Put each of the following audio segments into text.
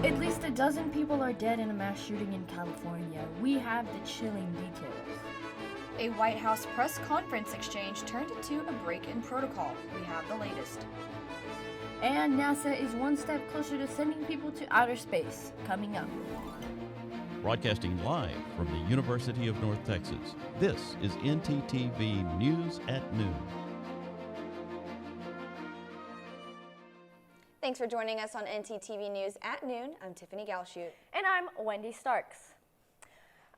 At least a dozen people are dead in a mass shooting in California. We have the chilling details. A White House press conference exchange turned into a break-in protocol. We have the latest. And NASA is one step closer to sending people to outer space. Coming up. Broadcasting live from the University of North Texas, this is NTTV News at Noon. Thanks for joining us on NTTV News at Noon. I'm Tiffany Galshoot. And I'm Wendy Starks.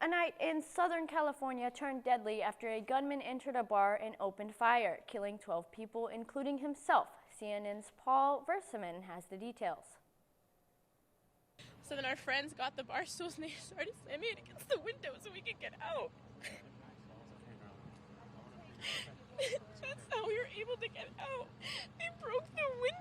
A night in Southern California turned deadly after a gunman entered a bar and opened fire, killing 12 people, including himself. CNN's Paul Versaman has the details. So then our friends got the bar stools and they started slamming it against the window so we could get out. That's how we were able to get out. They broke the window.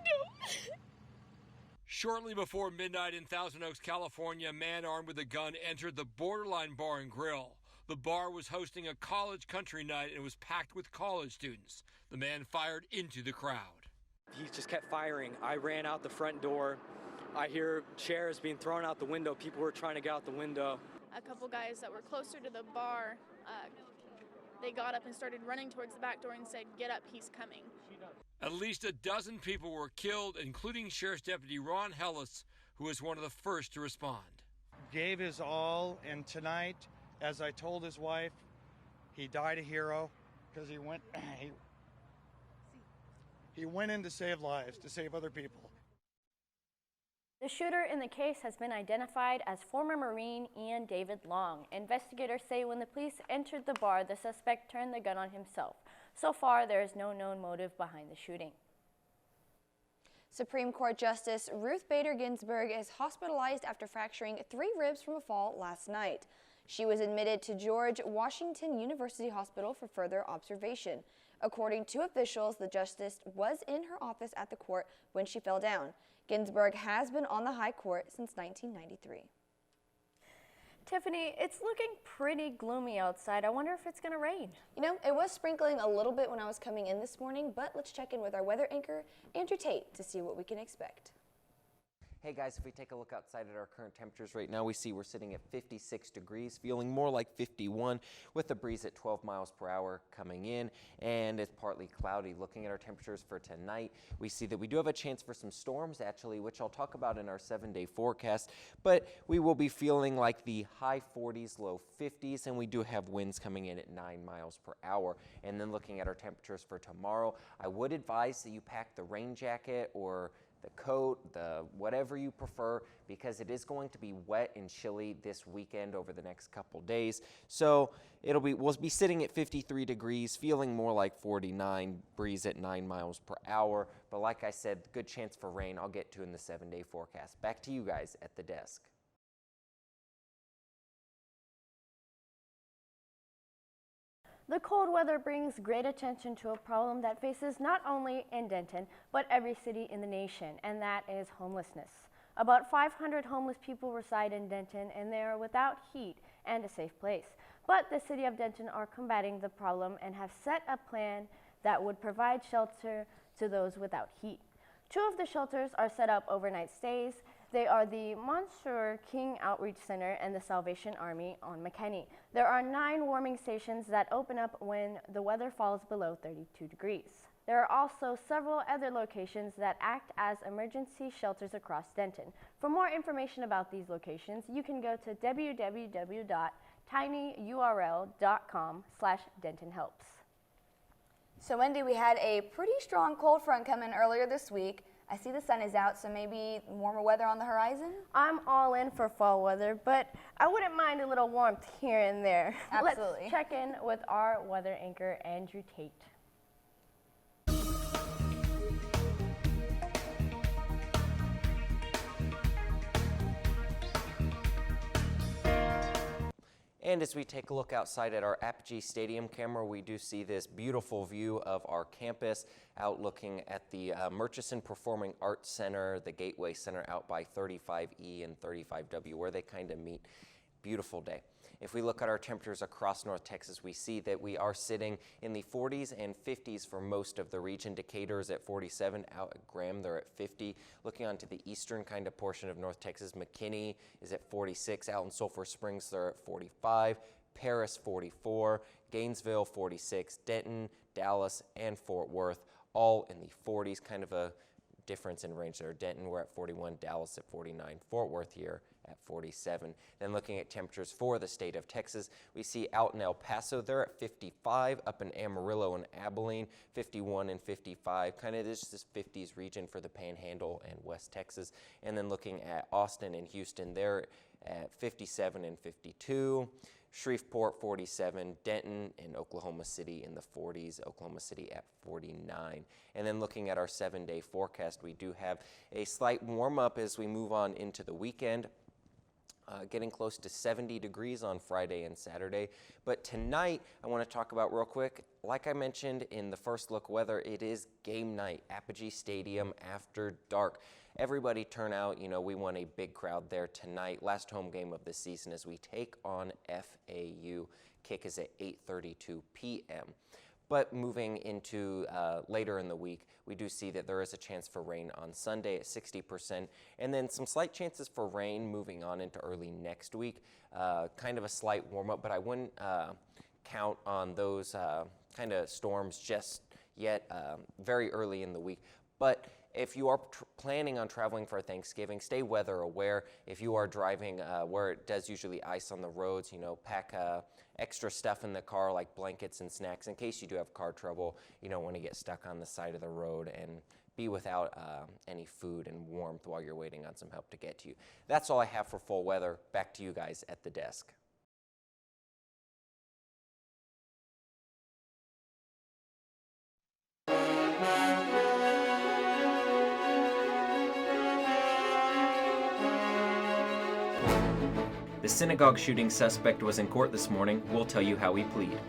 Shortly before midnight in Thousand Oaks, California, a man armed with a gun entered the Borderline Bar and Grill. The bar was hosting a college country night and was packed with college students. The man fired into the crowd. He just kept firing. I ran out the front door. I hear chairs being thrown out the window. People were trying to get out the window. A couple guys that were closer to the bar, they got up and started running towards the back door and said, "Get up, he's coming." At least a dozen people were killed, including Sheriff's Deputy Ron Hellis, who was one of the first to respond. Gave his all, and tonight, as I told his wife, he died a hero because he went in to save lives, to save other people. The shooter in the case has been identified as former Marine Ian David Long. Investigators say when the police entered the bar, the suspect turned the gun on himself. So far, there is no known motive behind the shooting. Supreme Court Justice Ruth Bader Ginsburg is hospitalized after fracturing 3 ribs from a fall last night. She was admitted to George Washington University Hospital for further observation. According to officials, the justice was in her office at the court when she fell down. Ginsburg has been on the high court since 1993. Tiffany, it's looking pretty gloomy outside. I wonder if it's going to rain. You know, it was sprinkling a little bit when I was coming in this morning, but let's check in with our weather anchor, Andrew Tate, to see what we can expect. Hey guys, if we take a look outside at our current temperatures right now, we see we're sitting at 56 degrees, feeling more like 51 with a breeze at 12 miles per hour coming in, and it's partly cloudy. Looking at our temperatures for tonight, we see that we do have a chance for some storms actually, which I'll talk about in our 7-day forecast, but we will be feeling like the high 40s, low 50s, and we do have winds coming in at 9 miles per hour. And then looking at our temperatures for tomorrow, I would advise that you pack the rain jacket or the coat, the whatever you prefer, because it is going to be wet and chilly this weekend over the next couple days. So we'll be sitting at 53 degrees, feeling more like 49, breeze at 9 miles per hour. But like I said, good chance for rain I'll get to in the 7-day forecast. Back to you guys at the desk. The cold weather brings great attention to a problem that faces not only in Denton, but every city in the nation, and that is homelessness. About 500 homeless people reside in Denton, and they are without heat and a safe place. But the city of Denton are combating the problem and have set a plan that would provide shelter to those without heat. 2 of the shelters are set up overnight stays. They are the Monsieur King Outreach Center and the Salvation Army on McKinney. There are 9 warming stations that open up when the weather falls below 32 degrees. There are also several other locations that act as emergency shelters across Denton. For more information about these locations, you can go to www.tinyurl.com/DentonHelps. So Wendy, we had a pretty strong cold front come in earlier this week. I see the sun is out, so maybe warmer weather on the horizon? I'm all in for fall weather, but I wouldn't mind a little warmth here and there. Absolutely. Let's check in with our weather anchor, Andrew Tate. And as we take a look outside at our Apogee Stadium camera, we do see this beautiful view of our campus out looking at the Murchison Performing Arts Center, the Gateway Center out by 35E and 35W, where they kind of meet. beautiful day. If we look at our temperatures across North Texas, we see that we are sitting in the 40s and 50s for most of the region. Decatur is at 47, out at Graham they're at 50. Looking onto the eastern kind of portion of North Texas, McKinney is at 46, out in Sulphur Springs they're at 45, Perez 44, Gainesville 46, Denton, Dallas, and Fort Worth all in the 40s, kind of a difference in range there. Denton, we're at 41, Dallas at 49, Fort Worth here at 47. Then looking at temperatures for the state of Texas, we see out in El Paso, they're at 55, up in Amarillo and Abilene, 51 and 55, kind of this 50s region for the Panhandle and West Texas. And then looking at Austin and Houston, they're at 57 and 52. Shreveport 47, Denton and Oklahoma City in the 40s, Oklahoma City at 49. And then looking at our 7-day forecast, we do have a slight warm up as we move on into the weekend. Getting close to 70 degrees on Friday and Saturday. But tonight, I want to talk about real quick, like I mentioned in the first look weather, it is game night, Apogee Stadium after dark. Everybody turn out, you know, we want a big crowd there tonight. Last home game of the season as we take on FAU. Kick is at 8:32 p.m. But moving into later in the week, we do see that there is a chance for rain on Sunday at 60%, and then some slight chances for rain moving on into early next week. Kind of a slight warm-up, but I wouldn't count on those kind of storms just yet, very early in the week. But if you are planning on traveling for Thanksgiving, stay weather aware. If you are driving where it does usually ice on the roads, you know, pack extra stuff in the car like blankets and snacks in case you do have car trouble. You don't want to get stuck on the side of the road and be without any food and warmth while you're waiting on some help to get to you. That's all I have for full weather. Back to you guys at the desk. The synagogue shooting suspect was in court this morning. We'll tell you how he pleaded.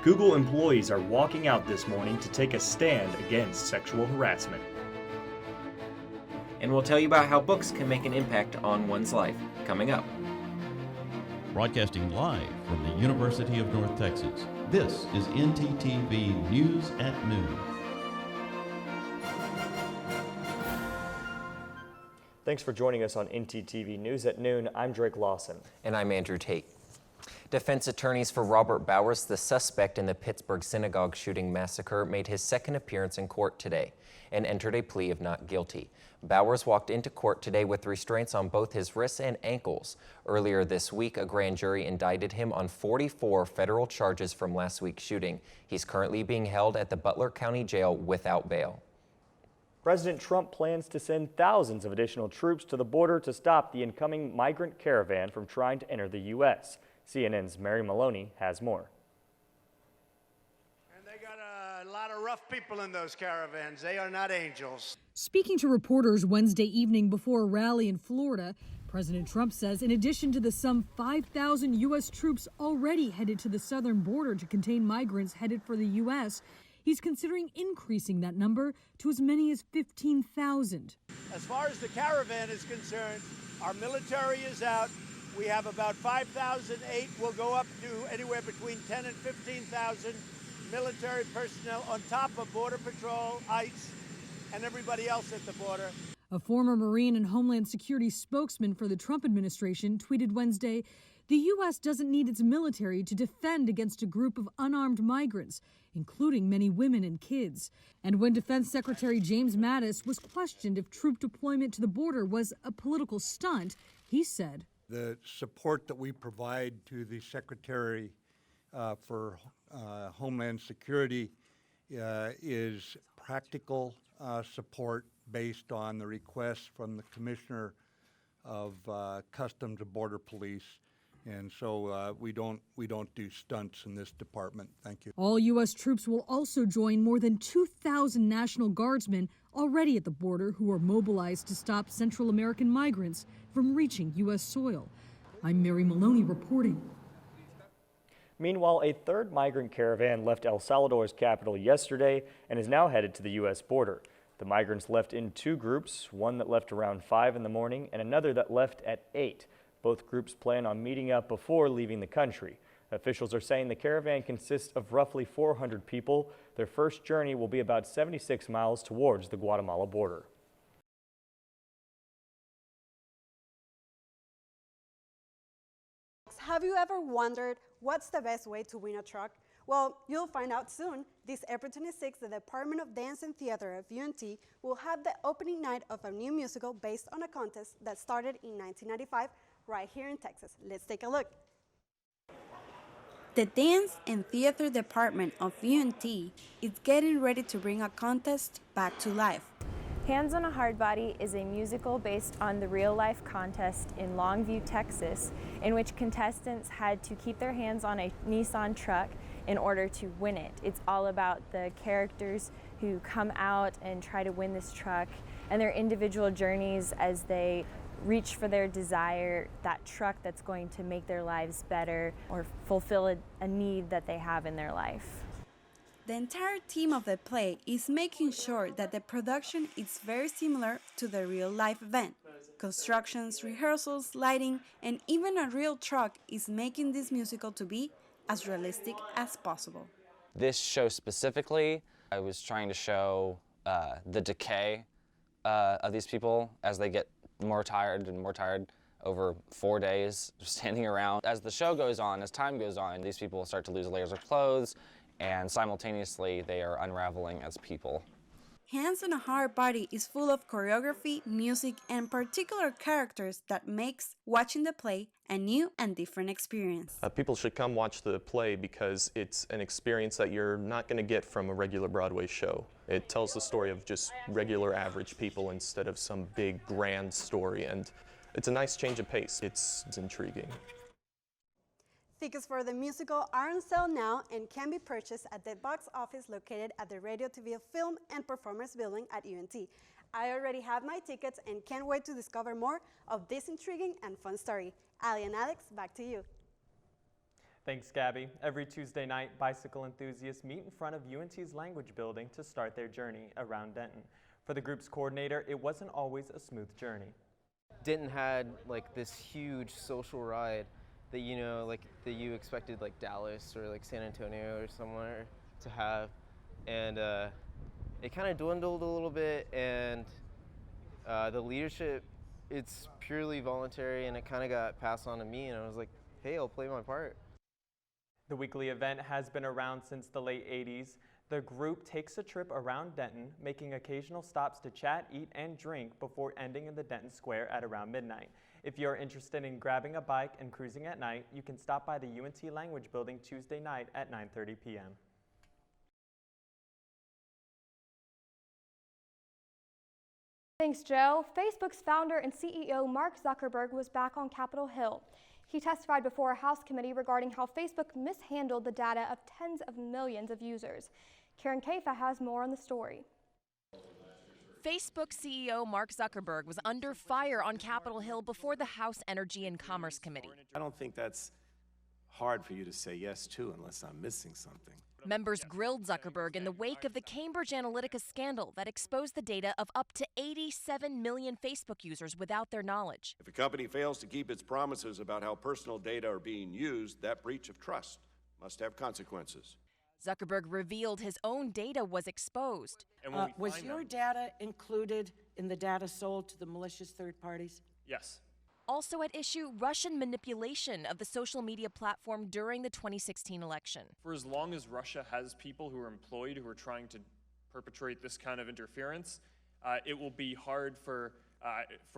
Google employees are walking out this morning to take a stand against sexual harassment. And we'll tell you about how books can make an impact on one's life, coming up. Broadcasting live from the University of North Texas, this is NTTV News at Noon. Thanks for joining us on NTTV News at Noon. I'm Drake Lawson. And I'm Andrew Tate. Defense attorneys for Robert Bowers, the suspect in the Pittsburgh synagogue shooting massacre, made his second appearance in court today and entered a plea of not guilty. Bowers walked into court today with restraints on both his wrists and ankles. Earlier this week, a grand jury indicted him on 44 federal charges from last week's shooting. He's currently being held at the Butler County Jail without bail. President Trump plans to send thousands of additional troops to the border to stop the incoming migrant caravan from trying to enter the U.S. CNN's Mary Maloney has more. And they got a lot of rough people in those caravans. They are not angels. Speaking to reporters Wednesday evening before a rally in Florida, President Trump says in addition to the some 5,000 U.S. troops already headed to the southern border to contain migrants headed for the U.S., he's considering increasing that number to as many as 15,000. As far as the caravan is concerned, our military is out. We have about 5,008. We'll go up to anywhere between 10 and 15,000 military personnel on top of Border Patrol, ICE, and everybody else at the border. A former Marine and Homeland Security spokesman for the Trump administration tweeted Wednesday, "The U.S. doesn't need its military to defend against a group of unarmed migrants, including many women and kids." And when Defense Secretary James Mattis was questioned if troop deployment to the border was a political stunt, he said, "The support that we provide to the Secretary for Homeland Security is practical support based on the request from the Commissioner of Customs and Border Police. And so we don't do stunts in this department. Thank you." All U.S. troops will also join more than 2,000 National Guardsmen already at the border who are mobilized to stop Central American migrants from reaching U.S. soil. I'm Mary Maloney reporting. Meanwhile, a third migrant caravan left El Salvador's capital yesterday and is now headed to the U.S. border. The migrants left in two groups, one that left around 5 in the morning and another that left at 8. Both groups plan on meeting up before leaving the country. Officials are saying the caravan consists of roughly 400 people. Their first journey will be about 76 miles towards the Guatemala border. Have you ever wondered what's the best way to win a truck? Well, you'll find out soon. This April 26th, the Department of Dance and Theater of UNT will have the opening night of a new musical based on a contest that started in 1995 right here in Texas. Let's take a look. The Dance and Theater Department of UNT is getting ready to bring a contest back to life. Hands on a Hard Body is a musical based on the real-life contest in Longview, Texas, in which contestants had to keep their hands on a Nissan truck in order to win it. It's all about the characters who come out and try to win this truck and their individual journeys as they reach for their desire, that truck that's going to make their lives better or fulfill a need that they have in their life. The entire team of the play is making sure that the production is very similar to the real-life event. Constructions, rehearsals, lighting, and even a real truck is making this musical to be as realistic as possible. This show specifically, I was trying to show the decay of these people as they get more tired and more tired over 4 days standing around. As the show goes on, as time goes on, these people start to lose layers of clothes, and simultaneously they are unraveling as people. Hands on a Hard Body is full of choreography, music, and particular characters that makes watching the play a new and different experience. People should come watch the play because it's an experience that you're not going to get from a regular Broadway show. It tells the story of just regular average people instead of some big grand story, and it's a nice change of pace. It's intriguing. Tickets for the musical are on sale now and can be purchased at the box office located at the Radio, TV, Film and Performance Building at UNT. I already have my tickets and can't wait to discover more of this intriguing and fun story. Ali and Alex, back to you. Thanks, Gabby. Every Tuesday night, bicycle enthusiasts meet in front of UNT's language building to start their journey around Denton. For the group's coordinator, it wasn't always a smooth journey. Denton had like this huge social ride that that you expected like Dallas or like San Antonio or somewhere to have, and it kind of dwindled a little bit, and the leadership, it's purely voluntary, and it kind of got passed on to me, and I was like, hey, I'll play my part. The weekly event has been around since the late 80s. The group takes a trip around Denton, making occasional stops to chat, eat, and drink before ending in the Denton Square at around midnight. If you're interested in grabbing a bike and cruising at night, you can stop by the UNT Language Building Tuesday night at 9:30 p.m. Thanks, Joe. Facebook's founder and CEO Mark Zuckerberg was back on Capitol Hill. He testified before a House committee regarding how Facebook mishandled the data of tens of millions of users. Karen Kafa has more on the story. Facebook CEO Mark Zuckerberg was under fire on Capitol Hill before the House Energy and Commerce Committee. I don't think that's hard for you to say yes to unless I'm missing something. Members grilled Zuckerberg in the wake of the Cambridge Analytica scandal that exposed the data of up to 87 million Facebook users without their knowledge. If a company fails to keep its promises about how personal data are being used, that breach of trust must have consequences. Zuckerberg revealed his own data was exposed. Was your data included in the data sold to the malicious third parties? Yes. Also at issue, Russian manipulation of the social media platform during the 2016 election. For as long as Russia has people who are employed who are trying to perpetrate this kind of interference, it will be hard for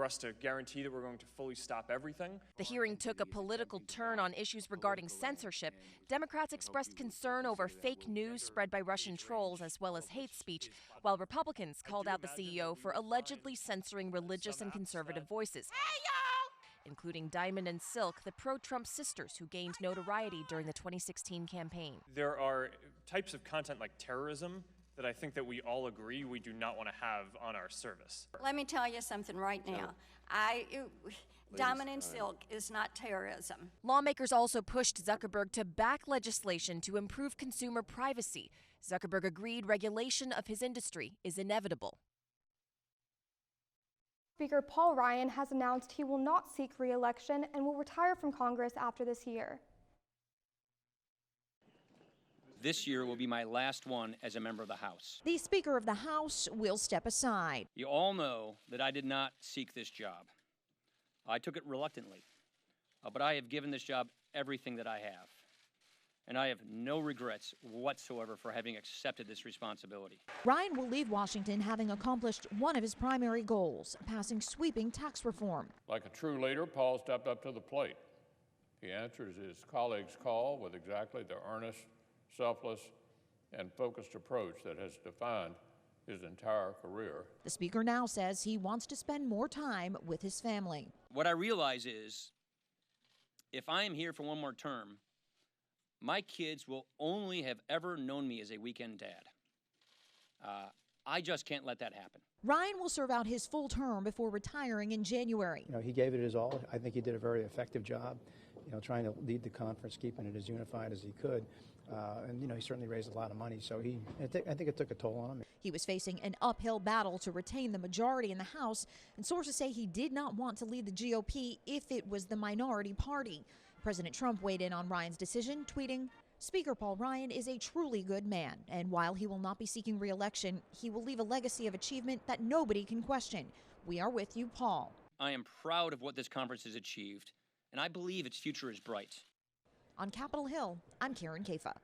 us to guarantee that we're going to fully stop everything. The hearing took a political turn on issues regarding censorship. Democrats expressed concern over fake news spread by Russian trolls as well as hate speech, while Republicans called out the CEO for allegedly censoring religious and conservative voices. Including Diamond and Silk, the pro-Trump sisters who gained notoriety during the 2016 campaign. There are types of content like terrorism that I think that we all agree we do not want to have on our service. Let me tell you something right now. Diamond and Silk is not terrorism. Lawmakers also pushed Zuckerberg to back legislation to improve consumer privacy. Zuckerberg agreed regulation of his industry is inevitable. Speaker Paul Ryan has announced he will not seek re-election and will retire from Congress after this year. This year will be my last one as a member of the House. The Speaker of the House will step aside. You all know that I did not seek this job. I took it reluctantly, but I have given this job everything that I have. And I have no regrets whatsoever for having accepted this responsibility. Ryan will leave Washington having accomplished one of his primary goals, passing sweeping tax reform. Like a true leader, Paul stepped up to the plate. He answers his colleagues' call with exactly the earnest, selfless, and focused approach that has defined his entire career. The Speaker now says he wants to spend more time with his family. What I realize is, if I am here for one more term, my kids will only have ever known me as a weekend dad. I just can't let that happen. Ryan will serve out his full term before retiring in January. You know, he gave it his all. I think he did a very effective job, you know, trying to lead the conference, keeping it as unified as he could. And, you know, he certainly raised a lot of money, so I think it took a toll on him. He was facing an uphill battle to retain the majority in the House, and sources say he did not want to lead the GOP if it was the minority party. President Trump weighed in on Ryan's decision, tweeting, "Speaker Paul Ryan is a truly good man, and while he will not be seeking re-election, he will leave a legacy of achievement that nobody can question. We are with you, Paul." I am proud of what this conference has achieved, and I believe its future is bright. On Capitol Hill, I'm Karen Kafa.